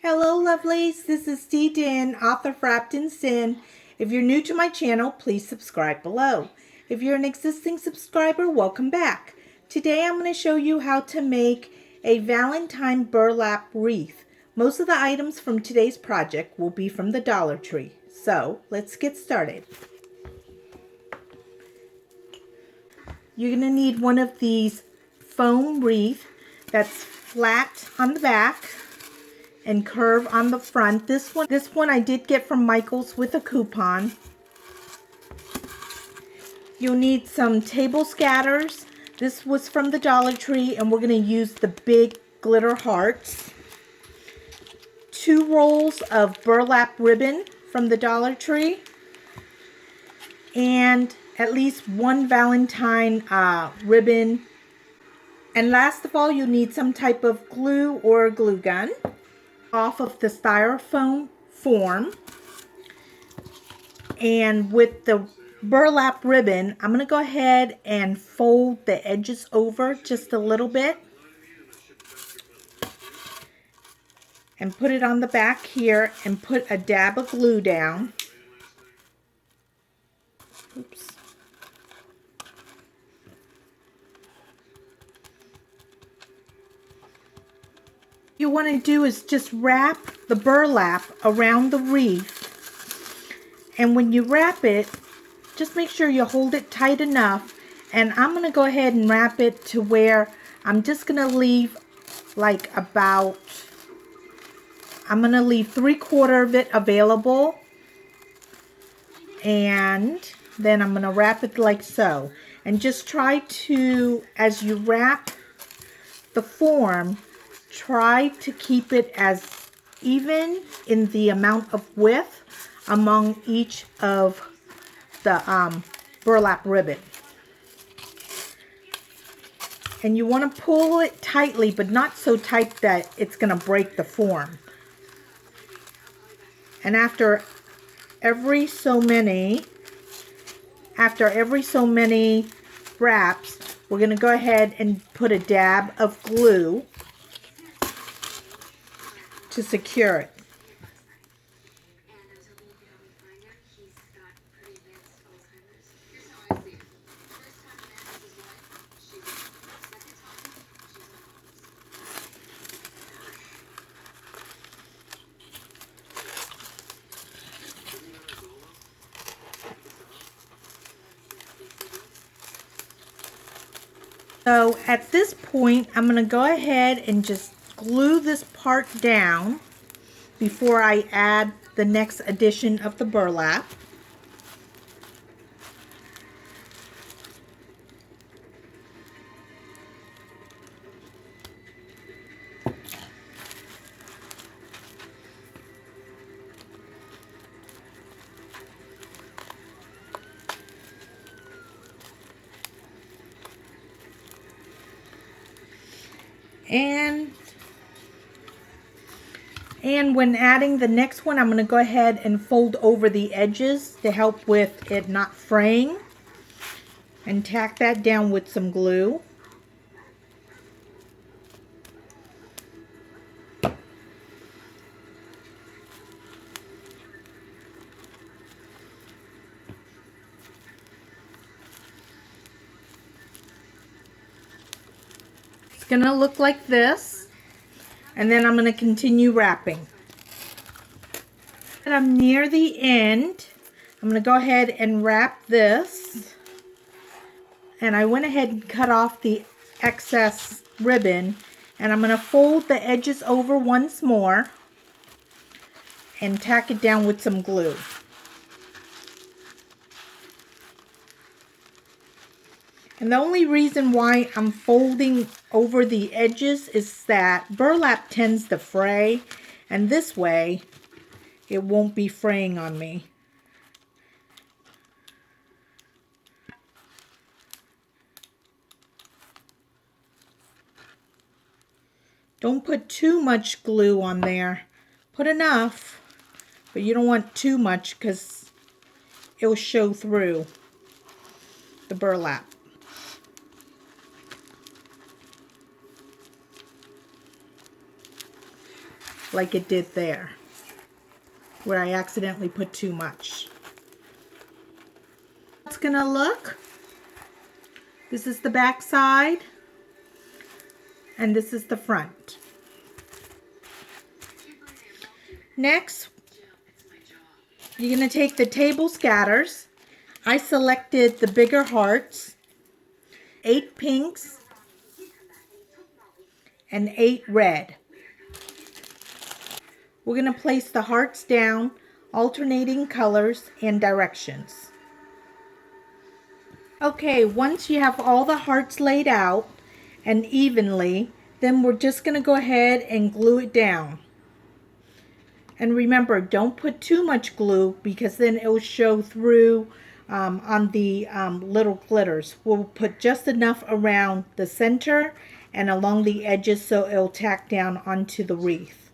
Hello lovelies, this is Dinh, author Wrapped in Sin. If you're new to my channel, please subscribe below. If you're an existing subscriber, welcome back. Today I'm going to show you how to make a Valentine burlap wreath. Most of the items from today's project will be from the Dollar Tree. So let's get started. You're going to need one of these foam wreath that's flat on the back and curve on the front. This one I did get from Michael's with a coupon. You'll need some table scatters. This was from the Dollar Tree and we're going to use the big glitter hearts. 2 rolls of burlap ribbon from the Dollar Tree. And at least 1 Valentine ribbon. And last of all, you'll need some type of glue or glue gun off of the styrofoam form. And with the burlap ribbon, I'm going to go ahead and fold the edges over just a little bit and put it on the back here and put a dab of glue down. Oops. You want to do is just wrap the burlap around the wreath, and when you wrap it, just make sure you hold it tight enough. And I'm going to go ahead and wrap it to where I'm just going to leave like about, I'm going to leave 3/4 of it available, and then I'm going to wrap it like so. And just try to, as you wrap the form, try to keep it as even in the amount of width among each of the burlap ribbon. And you want to pull it tightly, but not so tight that it's going to break the form. And after every so many wraps, we're going to go ahead and put a dab of glue to secure it. So at this point, I'm going to go ahead and just glue this part down before I add the next addition of the burlap. And when adding the next one, I'm going to go ahead and fold over the edges to help with it not fraying, and tack that down with some glue. It's going to look like this. And then I'm going to continue wrapping. And I'm near the end. I'm going to go ahead and wrap this. And I went ahead and cut off the excess ribbon. And I'm going to fold the edges over once more and tack it down with some glue. And the only reason why I'm folding over the edges is that burlap tends to fray, and this way it won't be fraying on me. Don't put too much glue on there. Put enough, but you don't want too much because it'll show through the burlap. like it did there, where I accidentally put too much. It's gonna look. This is the back side, and this is the front. Next, you're gonna take the table scatters. I selected the bigger hearts, 8 pinks, and 8 red. We're going to place the hearts down, alternating colors and directions. Okay, once you have all the hearts laid out and evenly, then we're just going to go ahead and glue it down. And remember, don't put too much glue because then it will show through on the little glitters. We'll put just enough around the center and along the edges so it'll tack down onto the wreath.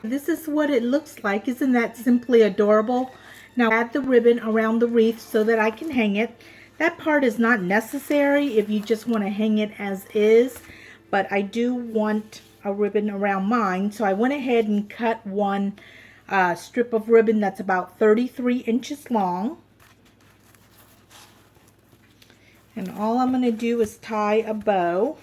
This is what it looks like. Isn't that simply adorable? Now add the ribbon around the wreath so that I can hang it. That part is not necessary if you just want to hang it as is, but I do want a ribbon around mine, so I went ahead and cut one strip of ribbon that's about 33 inches long. And all I'm going to do is tie a bow.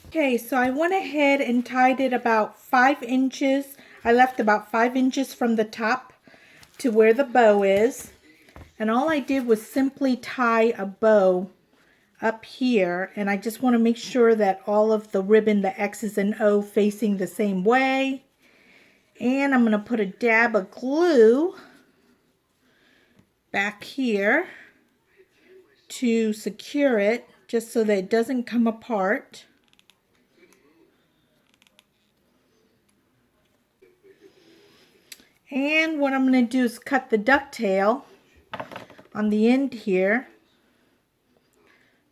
Okay, so I went ahead and tied it about 5 inches. I left about 5 inches from the top to where the bow is. And all I did was simply tie a bow up here. And I just want to make sure that all of the ribbon, the X's and O, facing the same way. And I'm going to put a dab of glue back here to secure it, just so that it doesn't come apart. And what I'm going to do is cut the ducktail on the end here.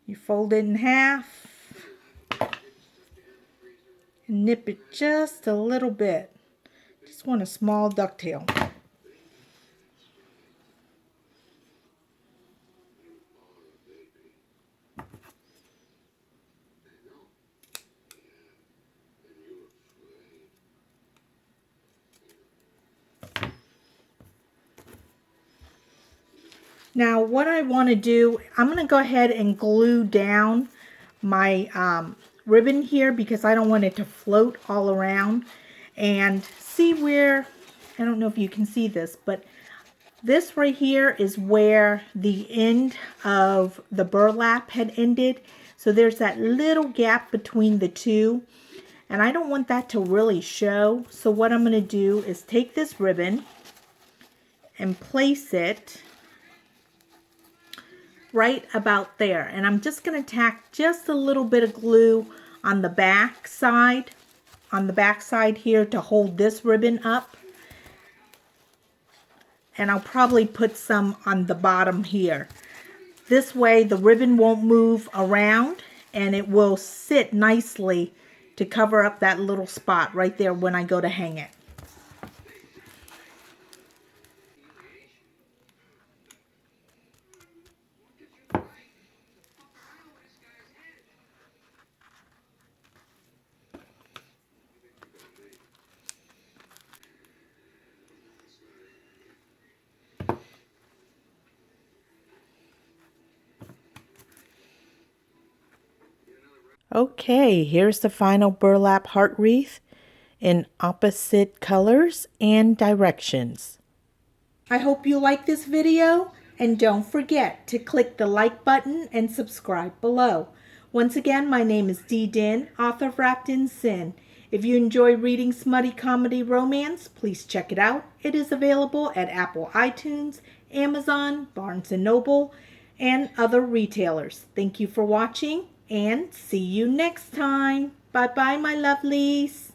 You fold it in half and nip it just a little bit. Just want a small ducktail. Now what I want to do, I'm going to go ahead and glue down my ribbon here because I don't want it to float all around. And see where, I don't know if you can see this, but this right here is where the end of the burlap had ended. So there's that little gap between the two. And I don't want that to really show. So what I'm going to do is take this ribbon and place it right about there. And I'm just going to tack just a little bit of glue on the back side, here to hold this ribbon up. And I'll probably put some on the bottom here. This way the ribbon won't move around and it will sit nicely to cover up that little spot right there when I go to hang it. Okay, here's the final burlap heart wreath in opposite colors and directions. I hope you like this video, and don't forget to click the like button and subscribe below. Once again, my name is Dinh, author of Wrapped in Sin. If you enjoy reading smutty comedy romance, please check it out. It is available at Apple iTunes, Amazon, Barnes & Noble, and other retailers. Thank you for watching. and see you next time. Bye-bye, my lovelies.